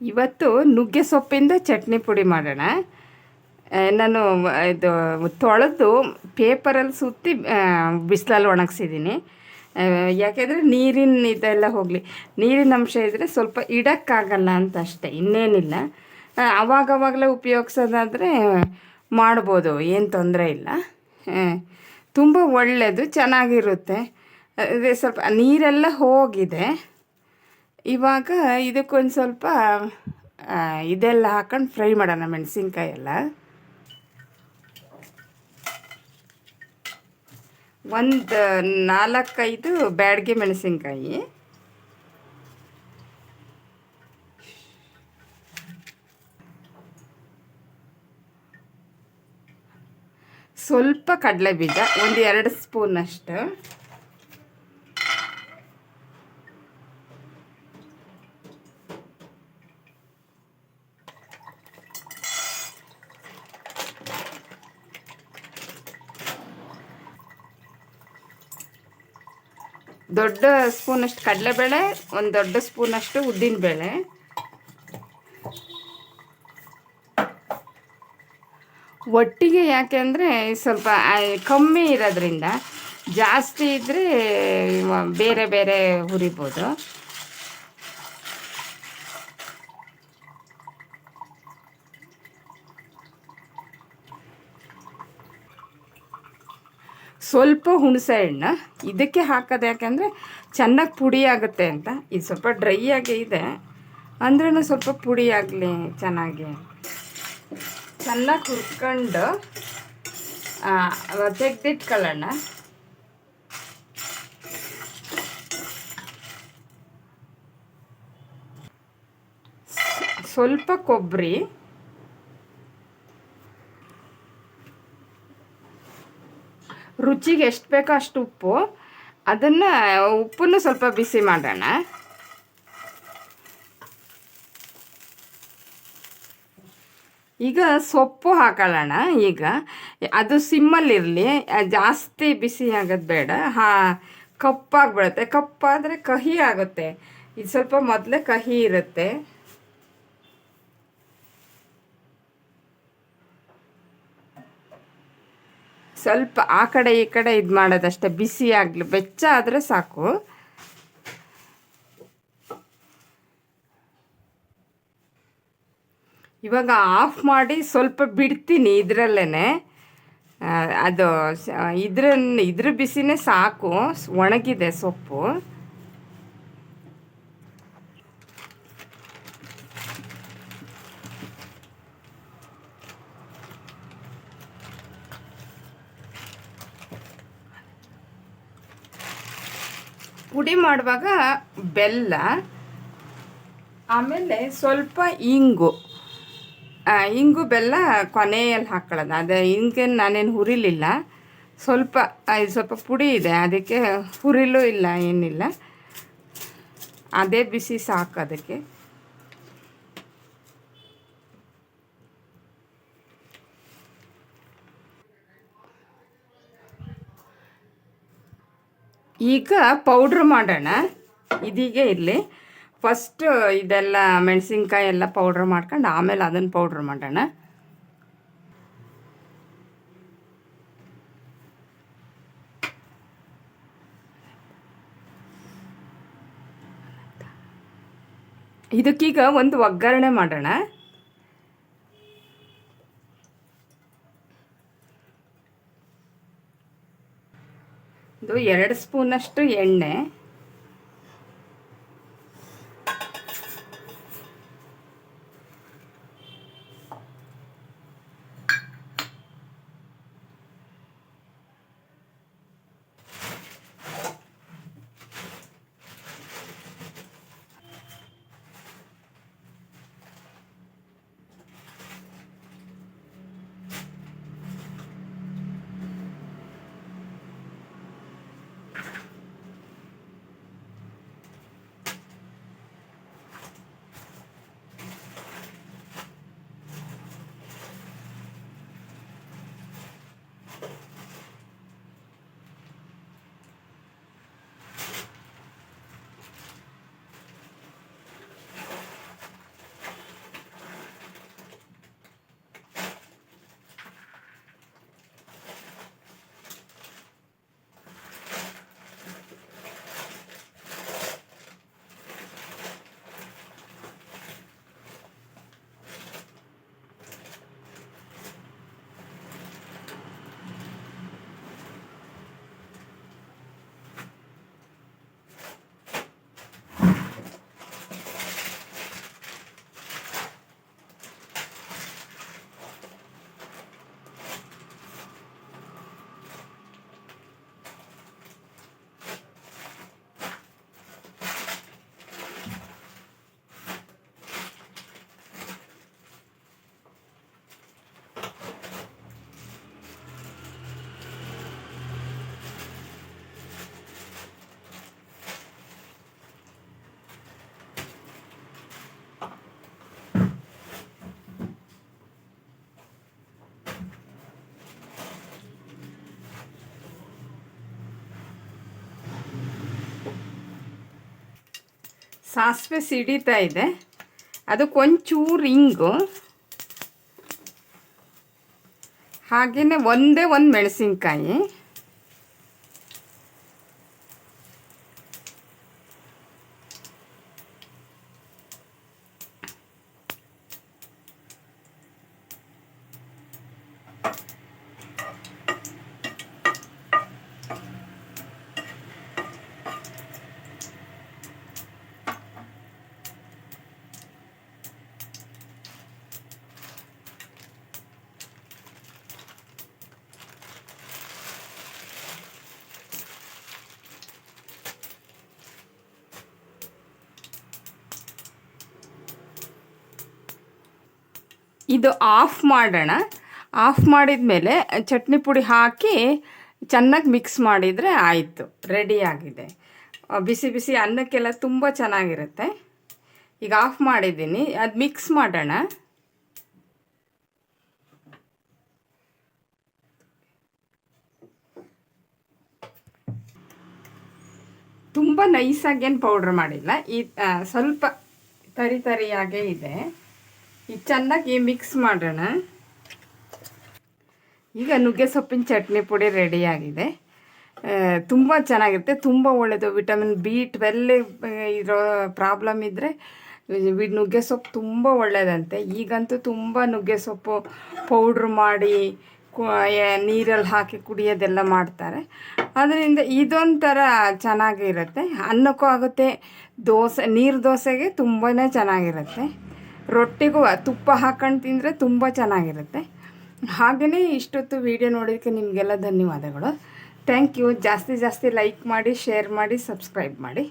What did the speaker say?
ಇವತ್ತು ನುಗ್ಗೆ ಸೊಪ್ಪಿಂದ ಚಟ್ನಿ ಪುಡಿ ಮಾಡೋಣ. ನಾನು ಇದು ತೊಳೆದು ಪೇಪರಲ್ಲಿ ಸುತ್ತಿ ಬಿಸಿಲಲ್ಲಿ ಒಣಗಿಸಿದ್ದೀನಿ. ಯಾಕೆಂದರೆ ನೀರಿನ ಇದೆಲ್ಲ ಹೋಗಲಿ, ನೀರಿನ ಅಂಶ ಇದ್ದರೆ ಸ್ವಲ್ಪ ಇಡೋಕ್ಕಾಗಲ್ಲ ಅಂತ ಅಷ್ಟೇ, ಇನ್ನೇನಿಲ್ಲ. ಅವಾಗವಾಗಲೇ ಉಪಯೋಗಿಸೋದಾದರೆ ಮಾಡ್ಬೋದು, ಏನು ತೊಂದರೆ ಇಲ್ಲ. ತುಂಬ ಒಳ್ಳೆಯದು, ಚೆನ್ನಾಗಿರುತ್ತೆ. ಅದೇ ಸ್ವಲ್ಪ ನೀರೆಲ್ಲ ಹೋಗಿದೆ. ಇವಾಗ ಇದಕ್ಕೊಂದು ಸ್ವಲ್ಪ ಇದೆಲ್ಲ ಹಾಕೊಂಡು ಫ್ರೈ ಮಾಡೋಣ, ಮೆಣಸಿನ್ಕಾಯಿ ಎಲ್ಲ. ಒಂದು 4-5 ಬ್ಯಾಡಗಿ ಮೆಣಸಿನ್ಕಾಯಿ, ಸ್ವಲ್ಪ ಕಡಲೆಬೀಜ, 1-2 ಸ್ಪೂನಷ್ಟು, ದೊಡ್ಡ ಸ್ಪೂನಷ್ಟು ಕಡಲೆಬೇಳೆ, ಒಂದು ದೊಡ್ಡ ಸ್ಪೂನಷ್ಟು ಉದ್ದಿನಬೇಳೆ, ಒಟ್ಟಿಗೆ. ಯಾಕೆ ಅಂದರೆ ಸ್ವಲ್ಪ ಕಮ್ಮಿ ಇರೋದ್ರಿಂದ, ಜಾಸ್ತಿ ಇದ್ದರೆ ಬೇರೆ ಬೇರೆ ಹುರಿಬೋದು. ಸ್ವಲ್ಪ ಹುಣಸೆ ಹಣ್ಣು ಇದಕ್ಕೆ ಹಾಕೋದು, ಯಾಕೆಂದರೆ ಚೆನ್ನಾಗಿ ಪುಡಿ ಆಗುತ್ತೆ ಅಂತ. ಇದು ಸ್ವಲ್ಪ ಡ್ರೈ ಆಗಿ ಇದೆ ಅಂದ್ರೂ ಸ್ವಲ್ಪ ಪುಡಿ ಆಗಲಿ ಚೆನ್ನಾಗಿ. ಚೆನ್ನಾಗಿ ಹುರ್ಕೊಂಡು ತೆಗೆದಿಟ್ಕೊಳ್ಳೋಣ. ಸ್ವಲ್ಪ ಕೊಬ್ಬರಿ, ರುಚಿಗೆ ಎಷ್ಟು ಬೇಕೋ ಅಷ್ಟು ಉಪ್ಪು, ಅದನ್ನು ಉಪ್ಪನ್ನು ಸ್ವಲ್ಪ ಬಿಸಿ ಮಾಡೋಣ. ಈಗ ಸೊಪ್ಪು ಹಾಕೊಳ್ಳೋಣ. ಈಗ ಅದು ಸಿಮ್ಮಲ್ಲಿರಲಿ, ಜಾಸ್ತಿ ಬಿಸಿ ಆಗೋದು ಬೇಡ. ಕಪ್ಪಾಗಿಬಿಡುತ್ತೆ, ಕಪ್ಪಾದರೆ ಕಹಿ ಆಗುತ್ತೆ. ಇದು ಸ್ವಲ್ಪ ಮೊದಲೇ ಕಹಿ ಇರುತ್ತೆ. ಸ್ವಲ್ಪ ಆ ಕಡೆ ಈ ಕಡೆ ಇದು ಮಾಡೋದಷ್ಟೇ, ಬಿಸಿ ಆಗಲಿ, ಬೆಚ್ಚ ಆದರೆ ಸಾಕು. ಇವಾಗ ಆಫ್ ಮಾಡಿ ಸ್ವಲ್ಪ ಬಿಡ್ತೀನಿ ಇದರಲ್ಲೇ. ಅದು ಇದ್ರ ಬಿಸಿನೇ ಸಾಕು, ಒಣಗಿದೆ ಸೊಪ್ಪು. ಪುಡಿ ಮಾಡುವಾಗ ಬೆಲ್ಲ, ಆಮೇಲೆ ಸ್ವಲ್ಪ ಇಂಗು ಬೆಲ್ಲ ಕೊನೆಯಲ್ಲಿ ಹಾಕ್ಕೊಳ್ಳೋದು. ಅದೇ ಇಂಗೇನು ನಾನೇನು ಹುರಿಲಿಲ್ಲ, ಸ್ವಲ್ಪ ಪುಡಿ ಇದೆ, ಅದಕ್ಕೆ ಹುರಿಲೂ ಇಲ್ಲ, ಏನಿಲ್ಲ, ಅದೇ ಬಿಸಿ ಸಾಕು ಅದಕ್ಕೆ. ಈಗ ಪೌಡ್ರ್ ಮಾಡೋಣ. ಇದೀಗ ಇರಲಿ, ಫಸ್ಟ್ ಇದೆಲ್ಲ ಮೆಣಸಿನ್ಕಾಯಿ ಎಲ್ಲ ಪೌಡ್ರ್ ಮಾಡ್ಕೊಂಡು ಆಮೇಲೆ ಅದನ್ನು ಪೌಡ್ರ್ ಮಾಡೋಣ. ಇದಕ್ಕೀಗ ಒಂದು ಒಗ್ಗರಣೆ ಮಾಡೋಣ. ಇದು 2 ಸ್ಪೂನಷ್ಟು ಎಣ್ಣೆ, ಸಾಸಿವೆ ಸಿಡಿತಾ ಇದೆ, ಅದಕ್ಕೊಂಚೂರು ಇಂಗು, ಹಾಗೆಯೇ ಒಂದೇ ಒಂದು ಮೆಣಸಿನ್ಕಾಯಿ, ಇದು ಆಫ್ ಮಾಡೋಣ. ಆಫ್ ಮಾಡಿದ ಮೇಲೆ ಚಟ್ನಿ ಪುಡಿ ಹಾಕಿ ಚೆನ್ನಾಗಿ ಮಿಕ್ಸ್ ಮಾಡಿದರೆ ಆಯಿತು, ರೆಡಿಯಾಗಿದೆ. ಬಿಸಿ ಬಿಸಿ ಅನ್ನಕ್ಕೆಲ್ಲ ತುಂಬ ಚೆನ್ನಾಗಿರುತ್ತೆ. ಈಗ ಆಫ್ ಮಾಡಿದ್ದೀನಿ, ಅದು ಮಿಕ್ಸ್ ಮಾಡೋಣ. ತುಂಬ ನೈಸಾಗೇನು ಪೌಡ್ರ್ ಮಾಡಿಲ್ಲ, ಈ ಸ್ವಲ್ಪ ತರಿಯಾಗೇ ಇದೆ. ಈಗ ಚೆನ್ನಾಗಿ ಮಿಕ್ಸ್ ಮಾಡೋಣ. ಈಗ ನುಗ್ಗೆ ಸೊಪ್ಪಿನ ಚಟ್ನಿ ಪುಡಿ ರೆಡಿಯಾಗಿದೆ. ತುಂಬ ಚೆನ್ನಾಗಿರುತ್ತೆ, ತುಂಬ ಒಳ್ಳೆಯದು. ವಿಟಮಿನ್ B12 ಇರೋ ಪ್ರಾಬ್ಲಮ್ ಇದ್ದರೆ ನುಗ್ಗೆ ಸೊಪ್ಪು ತುಂಬ ಒಳ್ಳೆಯದಂತೆ. ಈಗಂತೂ ತುಂಬ ನುಗ್ಗೆ ಸೊಪ್ಪು ಪೌಡ್ರ್ ಮಾಡಿ ನೀರಲ್ಲಿ ಹಾಕಿ ಕುಡಿಯೋದೆಲ್ಲ ಮಾಡ್ತಾರೆ. ಅದರಿಂದ ಇದೊಂಥರ ಚೆನ್ನಾಗಿರುತ್ತೆ, ಅನ್ನಕ್ಕೂ ಆಗುತ್ತೆ, ನೀರು ದೋಸೆಗೆ ತುಂಬಾ ಚೆನ್ನಾಗಿರುತ್ತೆ. ರೊಟ್ಟಿಗೂ ತುಪ್ಪ ಹಾಕೊಂಡು ತಿಂದರೆ ತುಂಬ ಚೆನ್ನಾಗಿರುತ್ತೆ. ಹಾಗೆಯೇ ಇಷ್ಟೊತ್ತು ವಿಡಿಯೋ ನೋಡೋದಕ್ಕೆ ನಿಮಗೆಲ್ಲ ಧನ್ಯವಾದಗಳು. Thank you. ಜಾಸ್ತಿ ಲೈಕ್ ಮಾಡಿ, ಶೇರ್ ಮಾಡಿ, ಸಬ್ಸ್ಕ್ರೈಬ್ ಮಾಡಿ.